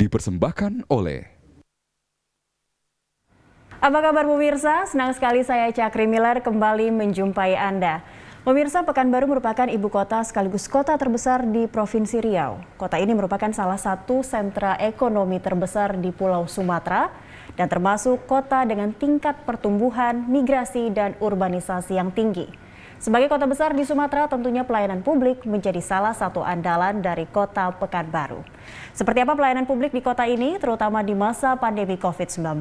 Dipersembahkan oleh. Apa kabar pemirsa? Senang sekali saya Cakri Miller kembali menjumpai Anda. Pemirsa, Pekanbaru merupakan ibu kota sekaligus kota terbesar di Provinsi Riau. Kota ini merupakan salah satu sentra ekonomi terbesar di Pulau Sumatera dan termasuk kota dengan tingkat pertumbuhan, migrasi, dan urbanisasi yang tinggi. Sebagai kota besar di Sumatera, tentunya pelayanan publik menjadi salah satu andalan dari kota Pekanbaru. Seperti apa pelayanan publik di kota ini, terutama di masa pandemi COVID-19?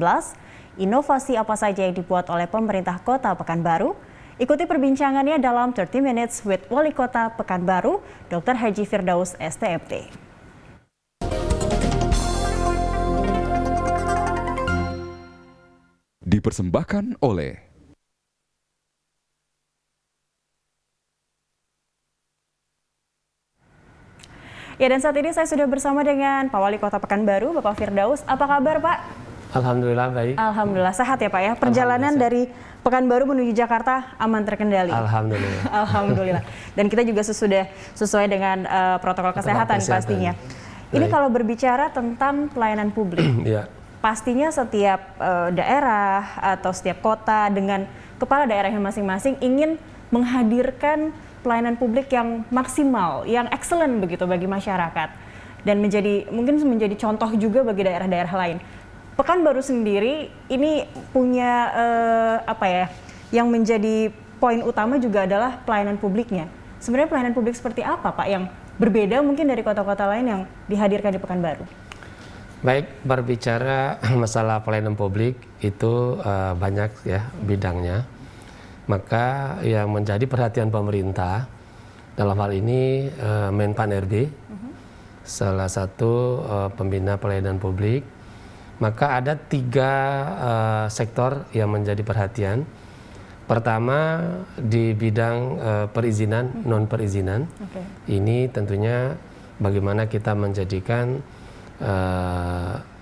Inovasi apa saja yang dibuat oleh pemerintah kota Pekanbaru? Ikuti perbincangannya dalam 30 Minutes with Wali Kota Pekanbaru, Dr. Haji Firdaus, STMT. Dipersembahkan oleh. Ya, dan saat ini saya sudah bersama dengan Pak Wali Kota Pekanbaru, Bapak Firdaus. Apa kabar, Pak? Alhamdulillah baik. Alhamdulillah sehat ya, Pak ya. Perjalanan dari Pekanbaru menuju Jakarta aman terkendali. Alhamdulillah. Alhamdulillah. Dan kita juga sudah sesuai dengan protokol kesehatan pastinya. Ini kalau berbicara tentang pelayanan publik, ya. Pastinya setiap daerah atau setiap kota dengan kepala daerahnya masing-masing ingin menghadirkan pelayanan publik yang maksimal, yang excellent begitu bagi masyarakat, dan mungkin menjadi contoh juga bagi daerah-daerah lain. Pekanbaru sendiri ini punya yang menjadi poin utama juga adalah pelayanan publiknya. Sebenarnya pelayanan publik seperti apa, Pak, yang berbeda mungkin dari kota-kota lain yang dihadirkan di Pekanbaru? Baik, berbicara masalah pelayanan publik itu banyak ya bidangnya. Maka yang menjadi perhatian pemerintah dalam hal ini Menpan RB, salah satu pembina pelayanan publik. Maka ada 3 sektor yang menjadi perhatian. Pertama di bidang perizinan, non perizinan. Ini tentunya bagaimana kita menjadikan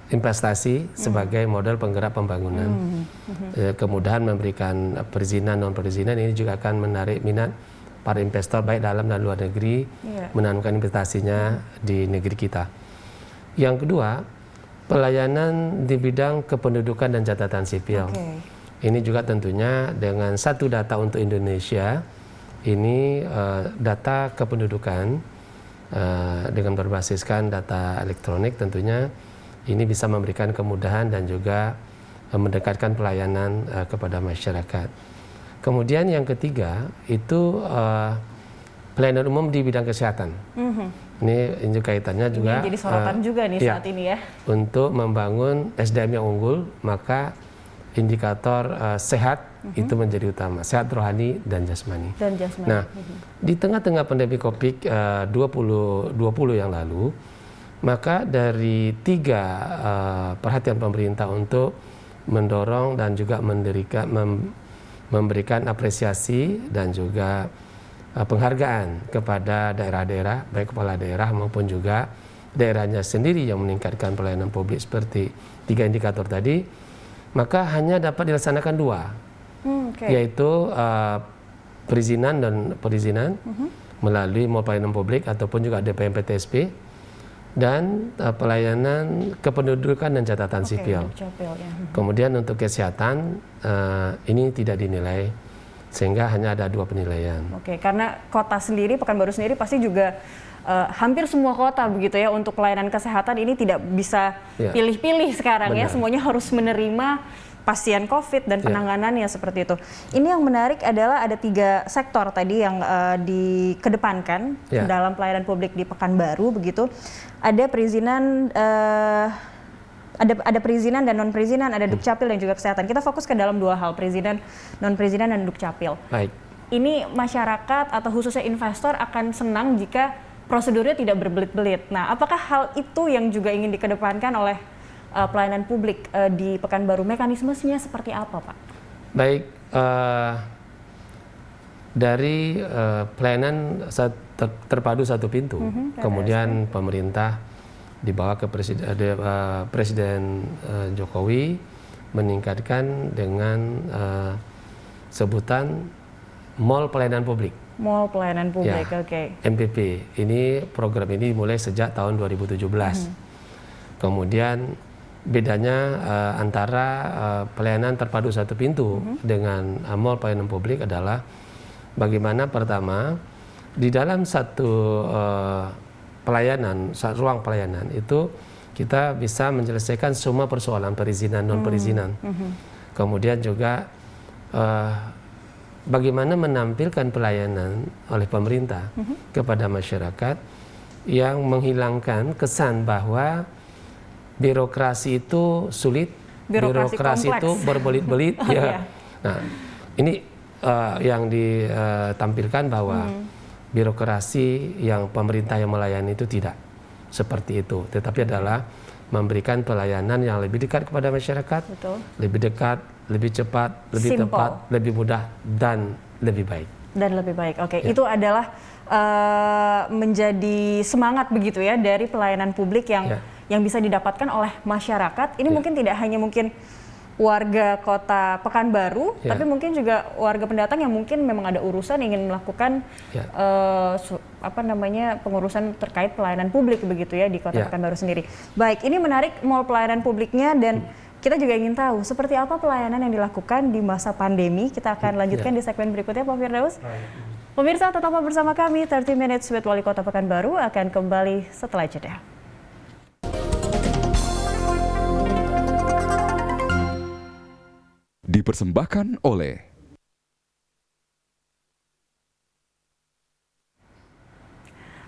investasi sebagai modal penggerak pembangunan. Kemudahan memberikan perizinan, non perizinan ini juga akan menarik minat para investor baik dalam dan luar negeri menanamkan investasinya di negeri kita. Yang kedua, pelayanan di bidang kependudukan dan catatan sipil. Ini juga tentunya dengan satu data untuk Indonesia, ini data kependudukan dengan berbasiskan data elektronik tentunya ini bisa memberikan kemudahan dan juga mendekatkan pelayanan kepada masyarakat. Kemudian yang ketiga itu pelayanan umum di bidang kesehatan. Ini kaitannya juga. Ini jadi sorotan juga nih saat ini ya. Untuk membangun SDM yang unggul, maka indikator sehat itu menjadi utama, sehat rohani dan jasmani. Nah, di tengah-tengah pandemi COVID 2020 yang lalu, maka dari 3 perhatian pemerintah untuk mendorong dan juga memberikan apresiasi dan juga penghargaan kepada daerah-daerah, baik kepala daerah maupun juga daerahnya sendiri yang meningkatkan pelayanan publik seperti 3 indikator tadi, maka hanya dapat dilaksanakan 2, yaitu perizinan dan perizinan melalui mall pelayanan publik ataupun juga DPM PTSP, dan pelayanan kependudukan dan catatan sipil. Kemudian untuk kesehatan ini tidak dinilai, sehingga hanya ada 2 penilaian. Karena kota sendiri, Pekanbaru sendiri pasti juga hampir semua kota begitu ya, untuk pelayanan kesehatan ini tidak bisa pilih-pilih sekarang. Benar. Ya, semuanya harus menerima pasien COVID dan penanganannya seperti itu. Ini yang menarik adalah ada 3 sektor tadi yang dikedepankan dalam pelayanan publik di Pekanbaru begitu. Ada perizinan, ada perizinan dan non perizinan, ada Dukcapil dan juga kesehatan. Kita fokus ke dalam 2 hal, perizinan, non perizinan dan Dukcapil. Baik. Ini masyarakat atau khususnya investor akan senang jika prosedurnya tidak berbelit-belit. Nah, apakah hal itu yang juga ingin dikedepankan oleh pelayanan publik di Pekanbaru? Mekanismenya seperti apa, Pak? Baik, dari pelayanan terpadu satu pintu, kemudian pemerintah dibawa ke Presiden Jokowi meningkatkan dengan sebutan Mall Pelayanan Publik. Mall Pelayanan Publik, MPP. Ini program ini dimulai sejak tahun 2017. Kemudian bedanya antara pelayanan terpadu satu pintu dengan mall pelayanan publik adalah bagaimana pertama di dalam satu pelayanan, ruang pelayanan itu kita bisa menyelesaikan semua persoalan perizinan non perizinan. Kemudian juga bagaimana menampilkan pelayanan oleh pemerintah kepada masyarakat yang menghilangkan kesan bahwa birokrasi itu sulit, birokrasi itu berbelit-belit. Ya. Nah, ini yang ditampilkan bahwa birokrasi yang pemerintah yang melayani itu tidak seperti itu, tetapi adalah memberikan pelayanan yang lebih dekat kepada masyarakat, lebih dekat, lebih cepat, lebih tepat, lebih mudah dan lebih baik. Dan lebih baik, oke. Itu adalah menjadi semangat begitu ya dari pelayanan publik yang bisa didapatkan oleh masyarakat. Ini mungkin tidak hanya mungkin warga kota Pekanbaru, tapi mungkin juga warga pendatang yang mungkin memang ada urusan ingin melakukan pengurusan terkait pelayanan publik begitu ya di kota Pekanbaru sendiri. Baik, ini menarik mall pelayanan publiknya dan kita juga ingin tahu seperti apa pelayanan yang dilakukan di masa pandemi. Kita akan lanjutkan di segmen berikutnya, Pak Firdaus. Pemirsa, tetaplah bersama kami. 30 Minutes with Wali Kota Pekanbaru akan kembali setelah jeda. Dipersembahkan oleh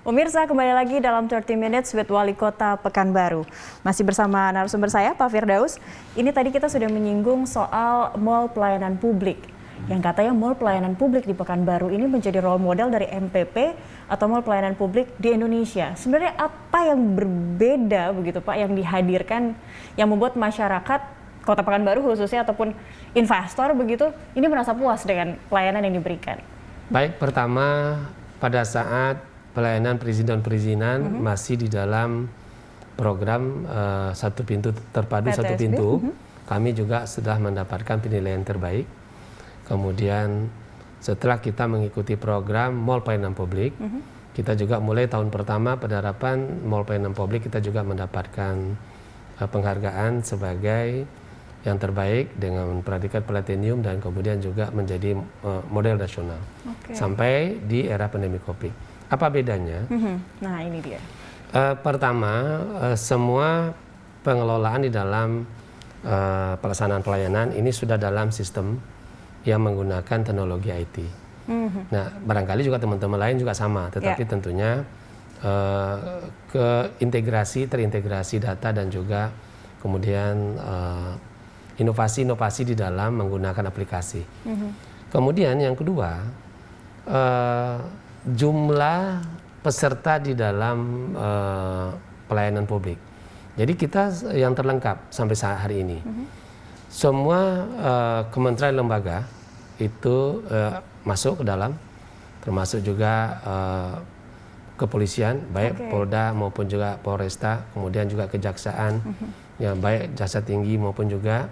Pemirsa, kembali lagi dalam 30 Minutes with Wali Kota Pekanbaru. Masih bersama narasumber saya, Pak Firdaus. Ini tadi kita sudah menyinggung soal mall pelayanan publik. Yang katanya mall pelayanan publik di Pekanbaru ini menjadi role model dari MPP atau mall pelayanan publik di Indonesia. Sebenarnya apa yang berbeda begitu Pak yang dihadirkan yang membuat masyarakat Kota Pekanbaru khususnya ataupun investor begitu ini merasa puas dengan pelayanan yang diberikan? Baik, pertama pada saat pelayanan perizinan masih di dalam program satu pintu terpadu satu pintu, kami juga sudah mendapatkan penilaian terbaik. Kemudian setelah kita mengikuti program mall pelayanan publik, kita juga mulai tahun pertama penerapan mall pelayanan publik kita juga mendapatkan penghargaan sebagai yang terbaik dengan predikat platinum dan kemudian juga menjadi model nasional sampai di era pandemi Covid. Apa bedanya? Nah ini dia. Pertama, semua pengelolaan di dalam pelaksanaan pelayanan ini sudah dalam sistem yang menggunakan teknologi IT. Nah, barangkali juga teman-teman lain juga sama, tetapi tentunya terintegrasi data dan juga kemudian inovasi-inovasi di dalam menggunakan aplikasi. Kemudian yang kedua, jumlah peserta di dalam pelayanan publik. Jadi kita yang terlengkap sampai saat hari ini. Semua kementerian lembaga itu masuk ke dalam, termasuk juga kepolisian, baik Polda maupun juga Polresta, kemudian juga kejaksaan, ya baik jaksa tinggi maupun juga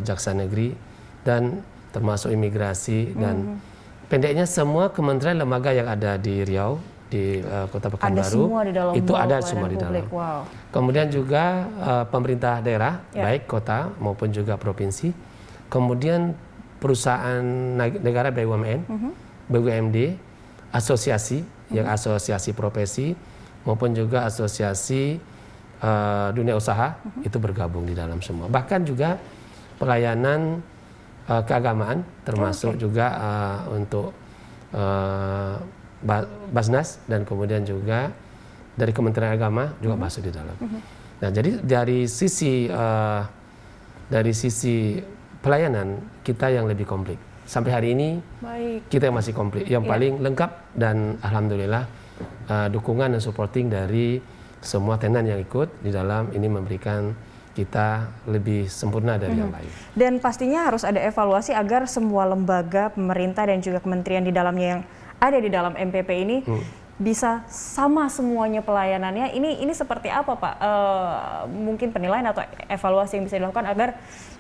jaksa negeri, dan termasuk imigrasi dan pendeknya semua kementerian lembaga yang ada di Riau, di Kota Pekanbaru, itu ada semua di dalam. Kemudian juga pemerintah daerah, baik kota maupun juga provinsi. Kemudian perusahaan negara BUMN, BUMD, asosiasi, yang asosiasi profesi maupun juga asosiasi dunia usaha itu bergabung di dalam semua. Bahkan juga pelayanan keagamaan termasuk juga untuk Basnas dan kemudian juga dari Kementerian Agama juga masuk di dalam. Nah, jadi dari sisi pelayanan kita yang lebih komplit. Sampai hari ini kita yang masih komplit, yang paling lengkap dan alhamdulillah dukungan dan supporting dari semua tenan yang ikut di dalam ini memberikan kita lebih sempurna dari yang lain. Dan pastinya harus ada evaluasi agar semua lembaga pemerintah dan juga kementerian di dalamnya yang ada di dalam MPP ini bisa sama semuanya pelayanannya. Ini seperti apa Pak? Mungkin penilaian atau evaluasi yang bisa dilakukan agar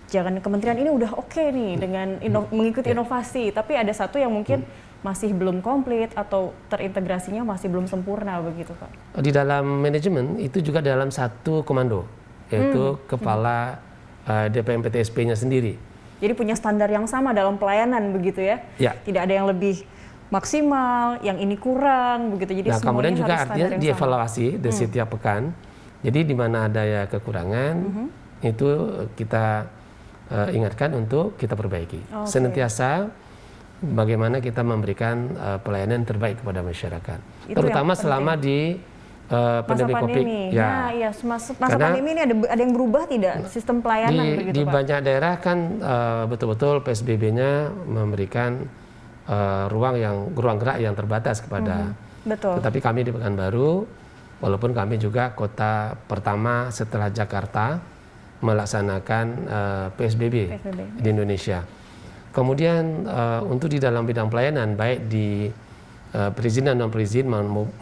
jangan kementerian ini udah oke nih dengan mengikuti inovasi, tapi ada satu yang mungkin masih belum komplit atau terintegrasinya masih belum sempurna begitu Pak? Di dalam manajemen itu juga dalam satu komando, yaitu kepala DPMPTSP-nya sendiri. Jadi punya standar yang sama dalam pelayanan begitu ya? Ya. Tidak ada yang lebih maksimal, yang ini kurang begitu. Jadi Nah, kemudian juga harus artinya standar yang dievaluasi di setiap pekan. Jadi di mana ada ya kekurangan, itu kita ingatkan untuk kita perbaiki. Senantiasa bagaimana kita memberikan pelayanan terbaik kepada masyarakat. Itu terutama selama di pandemi COVID. Ya, iya, masa pandemi ini ada yang berubah tidak sistem pelayanan begitu di Pak? banyak daerah kan betul-betul PSBB-nya memberikan ruang gerak yang terbatas kepada. Betul. Tetapi kami di Pekanbaru, walaupun kami juga kota pertama setelah Jakarta melaksanakan PSBB di Indonesia. Kemudian untuk di dalam bidang pelayanan baik di perizinan non perizin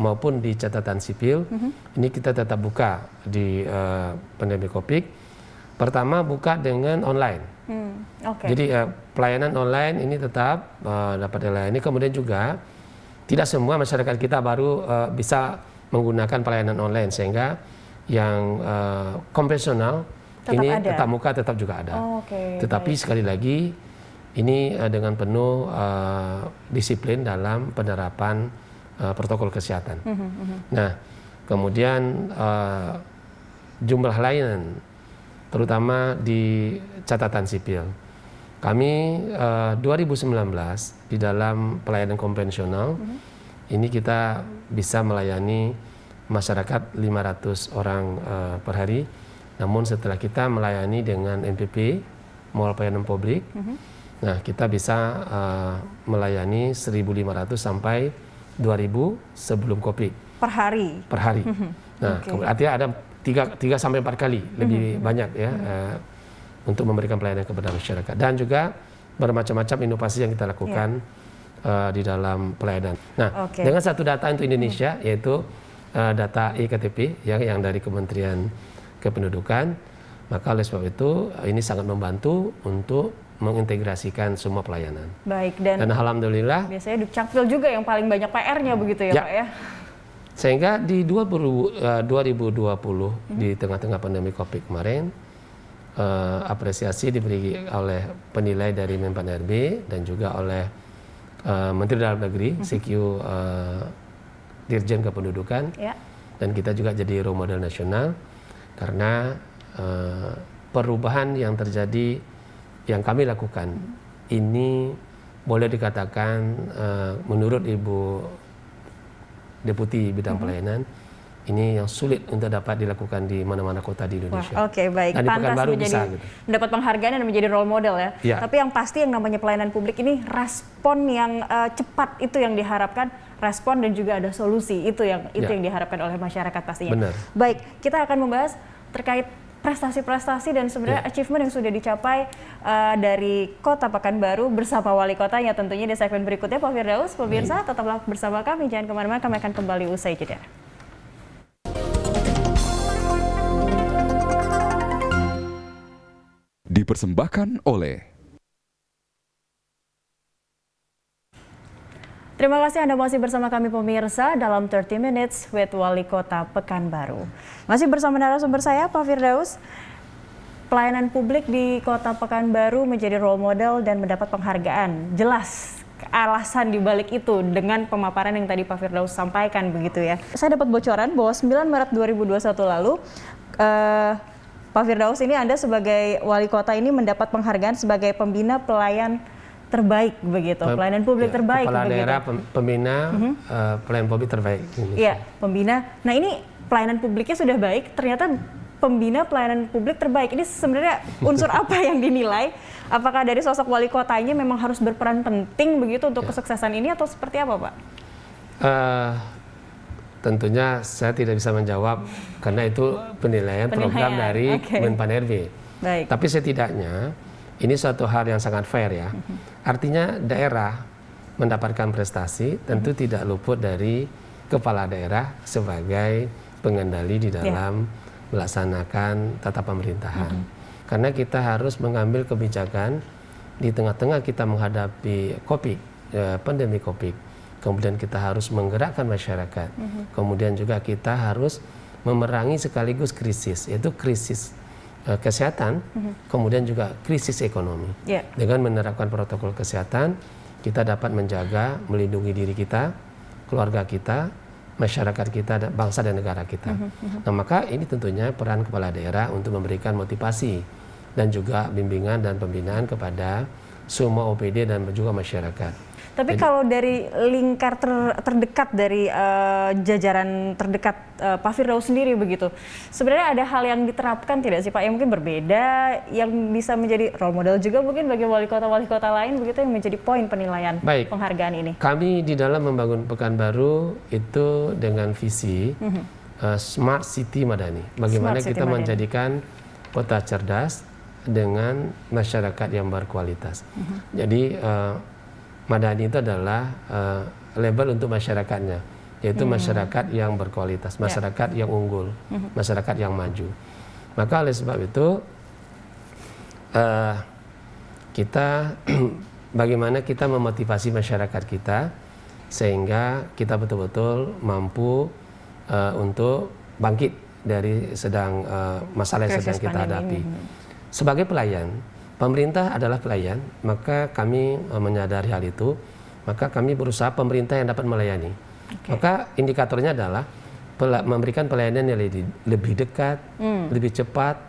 maupun di catatan sipil, ini kita tetap buka di pandemi COVID. Pertama buka dengan online. Jadi pelayanan online ini tetap dapat dilayani. Kemudian juga tidak semua masyarakat kita baru bisa menggunakan pelayanan online, sehingga yang konvensional ini tetap muka tetap juga ada. Tetapi sekali lagi ini dengan penuh disiplin dalam penerapan protokol kesehatan. Nah, kemudian jumlah layanan, terutama di catatan sipil. Kami 2019 di dalam pelayanan konvensional, ini kita bisa melayani masyarakat 500 orang per hari. Namun setelah kita melayani dengan NPP, Mall Pelayanan Publik, nah, kita bisa melayani 1.500 sampai 2.000 sebelum COVID. Per hari? Per hari. Nah, artinya ada 3 sampai 4 kali lebih banyak ya untuk memberikan pelayanan kepada masyarakat. Dan juga bermacam-macam inovasi yang kita lakukan di dalam pelayanan. Nah, dengan satu data untuk Indonesia, yaitu data iKTP yang dari Kementerian Kependudukan, maka oleh sebab itu ini sangat membantu untuk mengintegrasikan semua pelayanan. Baik, dan alhamdulillah biasanya Dukcapil juga yang paling banyak PR-nya begitu ya Pak ya. Sehingga di 2020 di tengah-tengah pandemi COVID kemarin, apresiasi diberi oleh penilai dari Menpan RB dan juga oleh Menteri Dalam Negeri, CQ Dirjen Kependudukan, dan kita juga jadi role model nasional karena perubahan yang terjadi yang kami lakukan ini boleh dikatakan menurut Ibu Deputi Bidang Pelayanan ini yang sulit untuk dapat dilakukan di mana-mana kota di Indonesia. Baik. Dan di Pekanbaru bisa gitu. Mendapat penghargaan dan menjadi role model ya. Tapi yang pasti yang namanya pelayanan publik ini respon yang cepat itu yang diharapkan, respon dan juga ada solusi itu yang diharapkan oleh masyarakat pastinya. Benar. Baik, kita akan membahas terkait prestasi-prestasi dan sebenarnya achievement yang sudah dicapai dari Kota Pekanbaru bersama wali kotanya tentunya di segmen berikutnya. Pak Firdaus, pemirsa tetaplah bersama kami, jangan kemana-mana, kami akan kembali usai jeda. Dipersembahkan oleh Terima kasih Anda masih bersama kami pemirsa dalam 30 Minutes with Wali Kota Pekanbaru. Masih bersama narasumber saya Pak Firdaus. Pelayanan publik di Kota Pekanbaru menjadi role model dan mendapat penghargaan. Jelas alasan dibalik itu dengan pemaparan yang tadi Pak Firdaus sampaikan begitu ya. Saya dapat bocoran bahwa 9 Maret 2021 lalu Pak Firdaus ini Anda sebagai wali kota ini mendapat penghargaan sebagai pembina pelayan terbaik begitu, pelayanan publik terbaik kepala begitu. daerah pembina pelayanan publik terbaik. Iya, pembina. Nah, ini pelayanan publiknya sudah baik, ternyata pembina pelayanan publik terbaik. Ini sebenarnya unsur apa yang dinilai? Apakah dari sosok wali kotanya memang harus berperan penting begitu untuk kesuksesan ini atau seperti apa, Pak? Tentunya saya tidak bisa menjawab karena itu penilaian program dari Menpan RB. Baik. Tapi setidaknya ini suatu hal yang sangat fair ya. Artinya daerah mendapatkan prestasi tentu tidak luput dari kepala daerah sebagai pengendali di dalam melaksanakan tata pemerintahan. Karena kita harus mengambil kebijakan di tengah-tengah kita menghadapi COVID pandemi COVID, kemudian kita harus menggerakkan masyarakat, kemudian juga kita harus memerangi sekaligus krisis, yaitu krisis kesehatan, kemudian juga krisis ekonomi. Dengan menerapkan protokol kesehatan, kita dapat menjaga, melindungi diri kita, keluarga kita, masyarakat kita, bangsa dan negara kita. Nah, maka ini tentunya peran kepala daerah untuk memberikan motivasi dan juga bimbingan dan pembinaan kepada semua OPD dan juga masyarakat. Tapi kalau dari lingkar terdekat dari jajaran terdekat Pak Firdaus sendiri begitu, sebenarnya ada hal yang diterapkan tidak sih Pak yang mungkin berbeda, yang bisa menjadi role model juga mungkin bagi wali kota lain begitu yang menjadi poin penilaian penghargaan ini? Kami di dalam membangun Pekanbaru itu dengan visi Smart City Madani. Bagaimana kita menjadikan kota cerdas dengan masyarakat yang berkualitas. Jadi Madani itu adalah label untuk masyarakatnya, yaitu masyarakat yang berkualitas, masyarakat yang unggul, masyarakat yang maju. Maka oleh sebab itu kita bagaimana kita memotivasi masyarakat kita sehingga kita betul-betul mampu untuk bangkit dari masalah yang sedang kita hadapi. Sebagai pelayan, pemerintah adalah pelayan, maka kami menyadari hal itu, maka kami berusaha pemerintah yang dapat melayani. Maka indikatornya adalah memberikan pelayanan yang lebih dekat, lebih cepat,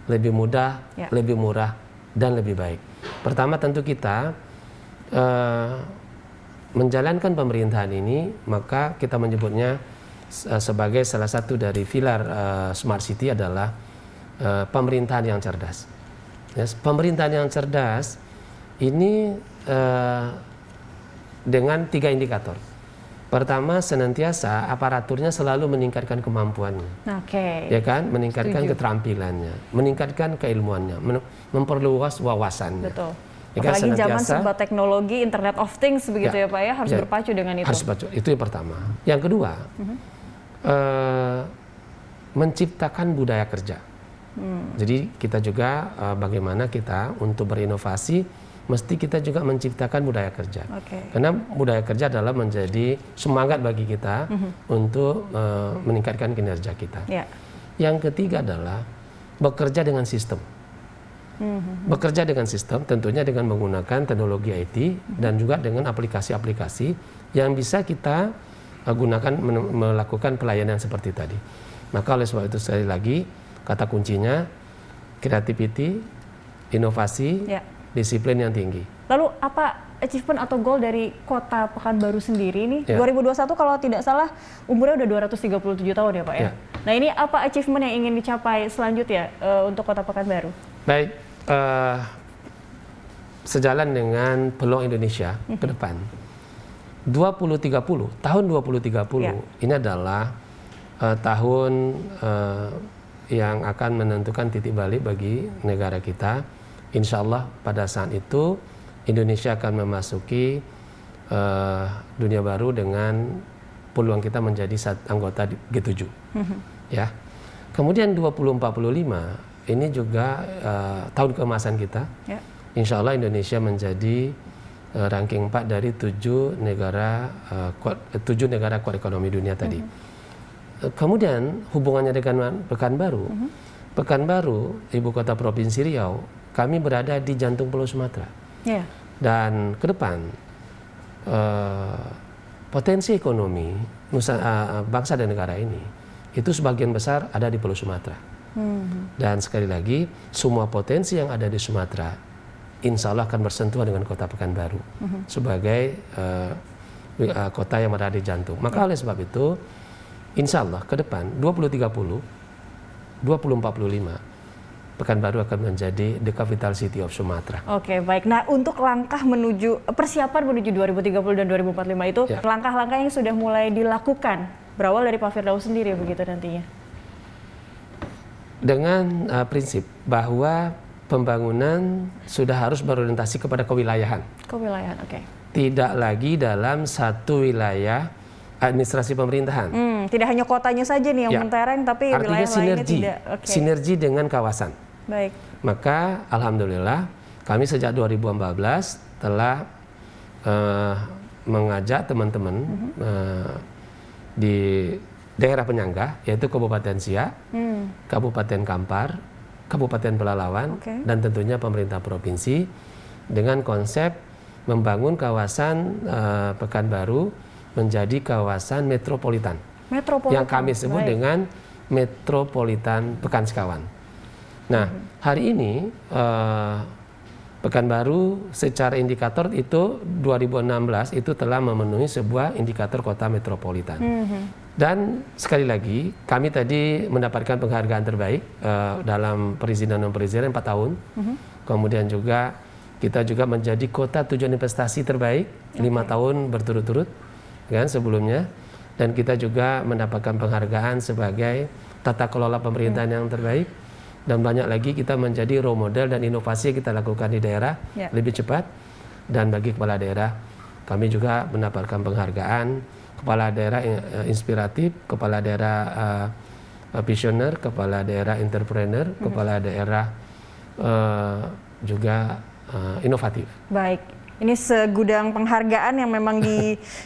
lebih mudah, lebih murah, dan lebih baik. Pertama tentu kita menjalankan pemerintahan ini, maka kita menyebutnya sebagai salah satu dari pilar Smart City adalah pemerintahan yang cerdas. Pemerintahan yang cerdas ini dengan 3 indikator. Pertama, senantiasa aparaturnya selalu meningkatkan kemampuannya, ya kan, meningkatkan keterampilannya, meningkatkan keilmuannya, memperluas wawasannya. Betul. Ya kan, apalagi zaman serba teknologi, Internet of Things begitu ya Pak ya, harus berpacu dengan itu. Harus berpacu, itu yang pertama. Yang kedua, menciptakan budaya kerja. Jadi kita juga bagaimana kita untuk berinovasi mesti kita juga menciptakan budaya kerja. Karena budaya kerja adalah menjadi semangat bagi kita untuk meningkatkan kinerja kita. Yang ketiga adalah bekerja dengan sistem. Bekerja dengan sistem tentunya dengan menggunakan teknologi IT dan juga dengan aplikasi-aplikasi yang bisa kita gunakan melakukan pelayanan seperti tadi. Maka oleh sebab itu sekali lagi kata kuncinya creativity, inovasi, disiplin yang tinggi. Lalu apa achievement atau goal dari Kota Pekanbaru sendiri ini? 2021 kalau tidak salah umurnya udah 237 tahun ya Pak ya? Nah ini apa achievement yang ingin dicapai selanjutnya untuk Kota Pekanbaru? Baik, sejalan dengan peluang Indonesia ke depan. tahun 2030 ini adalah tahun yang akan menentukan titik balik bagi negara kita. Insya Allah pada saat itu Indonesia akan memasuki dunia baru dengan peluang kita menjadi anggota G7. Ya. Kemudian 2045 ini juga tahun keemasan kita. Insya Allah Indonesia menjadi ranking 4 dari 7 negara kuat ekonomi dunia tadi. Kemudian hubungannya dengan Pekanbaru, Pekanbaru, ibu kota provinsi Riau, kami berada di jantung Pulau Sumatera. Dan ke depan potensi ekonomi bangsa dan negara ini itu sebagian besar ada di Pulau Sumatera. Dan sekali lagi semua potensi yang ada di Sumatera, insya Allah akan bersentuhan dengan kota Pekanbaru sebagai kota yang berada di jantung. Maka oleh sebab itu insya Allah ke depan 2030, 2045 Pekanbaru akan menjadi the capital city of Sumatera. Oke, baik. Nah, untuk langkah persiapan menuju 2030 dan 2045 itu langkah-langkah yang sudah mulai dilakukan berawal dari Pak Firdaus sendiri begitu nantinya. Dengan prinsip bahwa pembangunan sudah harus berorientasi kepada kewilayahan. Kewilayahan, oke. Tidak lagi dalam satu wilayah administrasi pemerintahan. Tidak hanya kotanya saja nih yang mentereng, tapi artinya wilayah lainnya tidak. Sinergi dengan kawasan. Baik. Maka alhamdulillah kami sejak 2014 telah mengajak teman-teman di daerah penyangga, yaitu Kabupaten Siak, Kabupaten Kampar, Kabupaten Pelalawan, dan tentunya pemerintah provinsi dengan konsep membangun kawasan Pekanbaru menjadi kawasan metropolitan. Yang kami sebut dengan metropolitan Pekansekawan. Nah, hari ini Pekanbaru secara indikator itu 2016 itu telah memenuhi sebuah indikator kota metropolitan. Dan sekali lagi kami tadi mendapatkan penghargaan terbaik dalam perizinan non perizinan 4 tahun. Kemudian juga kita juga menjadi kota tujuan investasi terbaik 5 tahun berturut-turut kan sebelumnya. Dan kita juga mendapatkan penghargaan sebagai tata kelola pemerintahan yang terbaik. Dan banyak lagi kita menjadi role model dan inovasi yang kita lakukan di daerah lebih cepat. Dan bagi kepala daerah, kami juga mendapatkan penghargaan kepala daerah inspiratif, kepala daerah visioner, kepala daerah entrepreneur, kepala daerah juga inovatif. Baik, ini segudang penghargaan yang memang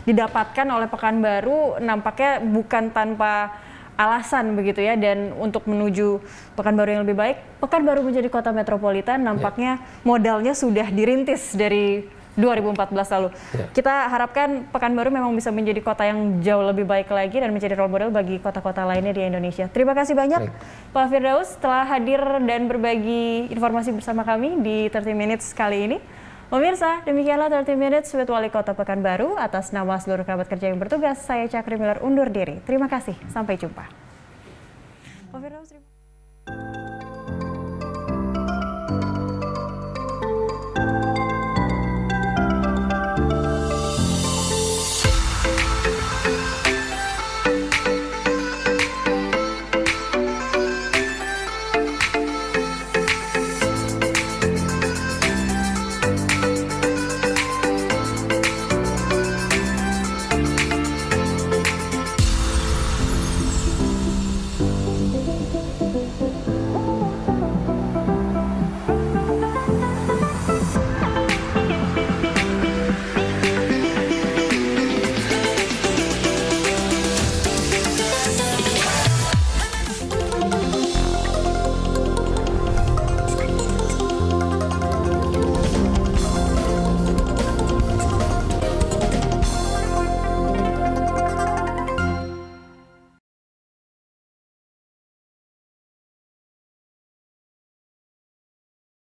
didapatkan oleh Pekanbaru nampaknya bukan tanpa alasan begitu ya, dan untuk menuju Pekanbaru yang lebih baik, Pekanbaru menjadi kota metropolitan nampaknya modalnya sudah dirintis dari 2014 lalu. Kita harapkan Pekanbaru memang bisa menjadi kota yang jauh lebih baik lagi dan menjadi role model bagi kota-kota lainnya di Indonesia. Terima kasih banyak Pak Firdaus telah hadir dan berbagi informasi bersama kami di 30 Minutes kali ini. Pemirsa, demikianlah 30 Minutes with Wali Kota Pekanbaru. Atas nama seluruh kerabat kerja yang bertugas, saya Cakri Miller undur diri. Terima kasih, sampai jumpa. Pak Firdaus, terima kasih.